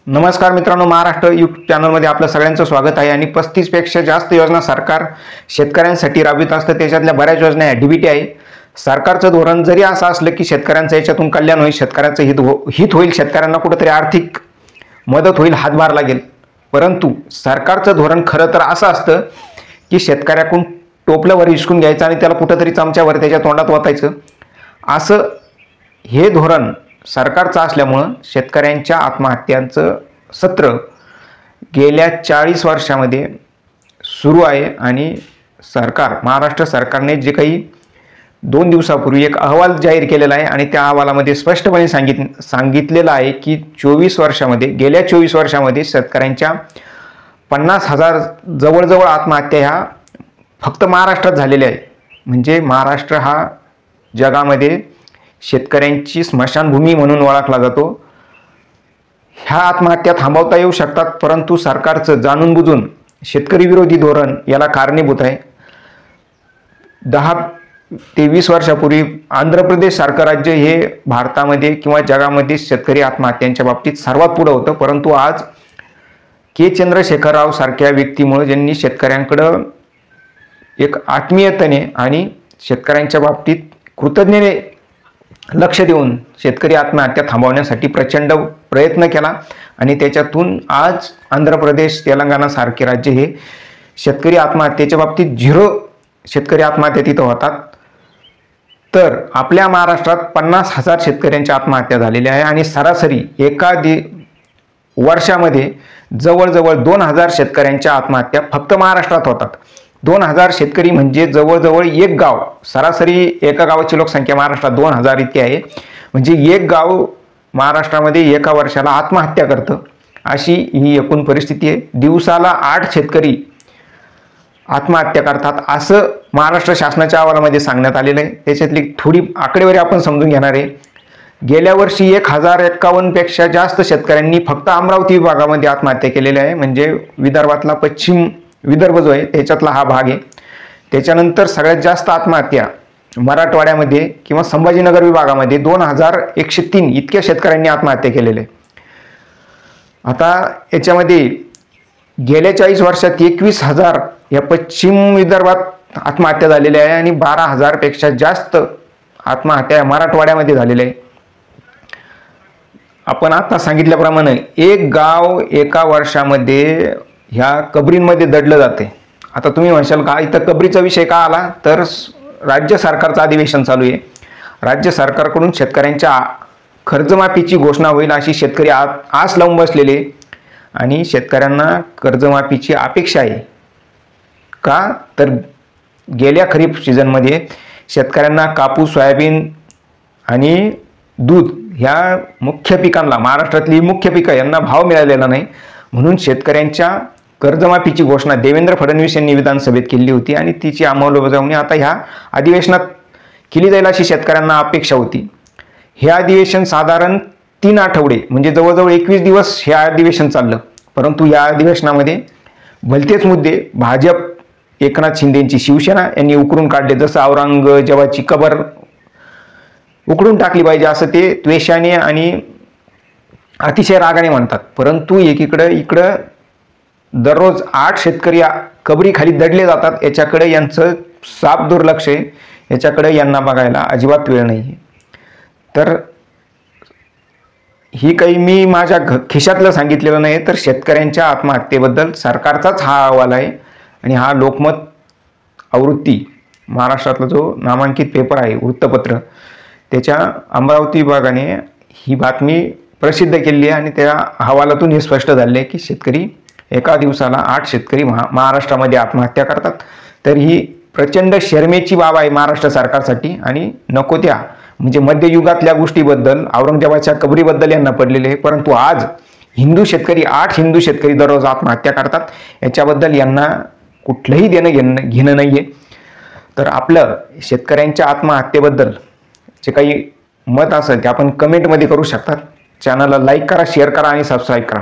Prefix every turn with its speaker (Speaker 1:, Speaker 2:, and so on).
Speaker 1: नमस्कार मित्रांनो, महाराष्ट्र यूट्यूब चॅनलमध्ये आपलं सगळ्यांचं स्वागत आहे। आणि 35 पेक्षा जास्त योजना सरकार शेतकऱ्यांसाठी राबवित असतं। त्याच्यातल्या बऱ्याच योजना या डीबीटी आहे। सरकारचं धोरण जरी असं असलं की शेतकऱ्यांचं याच्यातून कल्याण होईल, शेतकऱ्यांचं हित होईल, शेतकऱ्यांना कुठेतरी आर्थिक मदत होईल, हातभार लागेल, परंतु सरकारचं धोरण खरं तर असं असतं की शेतकऱ्याकडून टोपल्यावर हिसकून घ्यायचं आणि त्याला कुठेतरी चमच्यावर त्याच्या तोंडात ओतायचं, असं हे धोरण सरकारचं असल्यामुळं शेतकऱ्यांच्या आत्महत्यांचं सत्र गेल्या 40 वर्षामध्ये सुरू आहे। आणि महाराष्ट्र सरकारने जे काही 2 दिवसापूर्वी एक अहवाल जाहीर केलेला आहे आणि त्या अहवालामध्ये स्पष्टपणे सांगितलेलं आहे की गेल्या 24 वर्षामध्ये शेतकऱ्यांच्या 50,000 जवळजवळ आत्महत्या ह्या फक्त महाराष्ट्रात झालेल्या आहे। म्हणजे महाराष्ट्र हा जगामध्ये शेतकऱ्यांची स्मशानभूमी म्हणून ओळखला जातो। ह्या आत्महत्या थांबवता येऊ शकतात, परंतु सरकारचं जाणून बुजून शेतकरी विरोधी धोरण याला कारणीभूत आहे। 10 ते 20 वर्षापूर्वी आंध्र प्रदेश सारखं राज्य हे भारतामध्ये किंवा जगामध्ये शेतकरी आत्महत्यांच्या बाबतीत सर्वात पुढे होतं, परंतु आज के चंद्रशेखर राव सारख्या व्यक्तीमुळे ज्यांनी शेतकऱ्यांकडं एक आत्मीयतेने आणि शेतकऱ्यांच्या बाबतीत कृतज्ञतेने लक्ष देऊन शेतकरी आत्महत्या थांबवण्यासाठी प्रचंड प्रयत्न केला आणि त्याच्यातून आज आंध्र प्रदेश, तेलंगणा सारखे राज्य हे शेतकरी आत्महत्येच्या बाबतीत 0 शेतकरी आत्महत्या तिथं होतात। तर आपल्या महाराष्ट्रात 50,000 शेतकऱ्यांच्या आत्महत्या झालेल्या आहे आणि सरासरी एका वर्षामध्ये जवळजवळ 2,000 शेतकऱ्यांच्या आत्महत्या फक्त महाराष्ट्रात होतात। 2,000 शेतकरी म्हणजे जवळजवळ एक गाव, सरासरी एका गावाची लोकसंख्या महाराष्ट्रात 2,000 इतकी आहे। म्हणजे एक गाव महाराष्ट्रामध्ये एका वर्षाला आत्महत्या करतं, अशी ही एकूण परिस्थिती आहे। दिवसाला 8 शेतकरी आत्महत्या करतात असं महाराष्ट्र शासनाच्या अहवालामध्ये सांगण्यात आलेलं आहे। त्याच्यातली थोडी आकडेवारी आपण समजून घेणार आहे। गेल्या वर्षी 1051 पेक्षा जास्त शेतकऱ्यांनी फक्त अमरावती विभागामध्ये आत्महत्या केलेल्या आहे। म्हणजे विदर्भातला पश्चिम विदर्भ जो आहे त्याच्यातला हा भाग आहे। त्याच्यानंतर सगळ्यात जास्त आत्महत्या मराठवाड्यामध्ये किंवा संभाजीनगर विभागामध्ये 2,103 इतक्या शेतकऱ्यांनी आत्महत्या केलेल्या आहे। आता याच्यामध्ये गेल्या 40 वर्षात 21,000 या पश्चिम विदर्भात आत्महत्या झालेल्या आहे आणि 12,000 पेक्षा जास्त आत्महत्या मराठवाड्यामध्ये झालेल्या आहे। आपण आता सांगितल्याप्रमाणे एक गाव एका वर्षामध्ये ह्या कबरींमध्ये दडलं जाते। आता तुम्ही म्हणशाल का इथं कबरीचा विषय का आला, तर राज्य सरकारचं अधिवेशन चालू आहे। राज्य सरकारकडून शेतकऱ्यांच्या कर्जमाफीची घोषणा होईल अशी शेतकरी आस लावून बसलेले आणि शेतकऱ्यांना कर्जमाफीची अपेक्षा आहे का, तर गेल्या खरीप सीझनमध्ये शेतकऱ्यांना कापूस, सोयाबीन आणि दूध ह्या मुख्य पिकांना, महाराष्ट्रातली मुख्य पिकं यांना भाव मिळालेला नाही, म्हणून शेतकऱ्यांच्या कर्जमाफीची घोषणा देवेंद्र फडणवीस यांनी विधानसभेत केली होती आणि तिची अंमलबजावणी आता ह्या अधिवेशनात केली जाईल अशी शेतकऱ्यांना अपेक्षा होती। हे अधिवेशन साधारण 3 आठवडे म्हणजे जवळजवळ 21 दिवस हे अधिवेशन चाललं, परंतु या अधिवेशनामध्ये भलतेच मुद्दे भाजप, एकनाथ शिंदेची शिवसेना यांनी उकरून काढले। जसं औरंगजेबाची कबर उकडून टाकली पाहिजे असं ते द्वेषाने आणि अतिशय रागाने म्हणतात, परंतु इकडं दररोज 8 शेतकरी कबरीखाली दडले जातात, याच्याकडे यांचं साफ दुर्लक्ष आहे, याच्याकडे यांना बघायला अजिबात वेळ नाही। तर ही काही मी माझ्या खिशातलं सांगितलेलं नाही, तर शेतकऱ्यांच्या आत्महत्येबद्दल सरकारचाच हा अहवाल आहे आणि हा लोकमत आवृत्ती महाराष्ट्रातला जो नामांकित पेपर आहे वृत्तपत्र, त्याच्या अमरावती विभागाने ही बातमी प्रसिद्ध केली आहे आणि त्या अहवालातून हे स्पष्ट झाले की शेतकरी एका दिवसाला 8 शेतकरी महाराष्ट्रामध्ये आत्महत्या करतात। तर ही प्रचंड शरमेची बाब आहे महाराष्ट्र सरकारसाठी आणि नको त्या म्हणजे मध्ययुगातल्या गोष्टीबद्दल, औरंगजेबाच्या कबरीबद्दल यांना पडलेले आहे, परंतु आज 8 हिंदू शेतकरी दररोज आत्महत्या करतात, याच्याबद्दल यांना कुठलंही घेणं नाही आहे। तर आपलं शेतकऱ्यांच्या आत्महत्येबद्दल जे काही मत असेल ते आपण कमेंटमध्ये करू शकतात। चॅनलला लाईक करा, शेअर करा आणि सबस्क्राईब करा।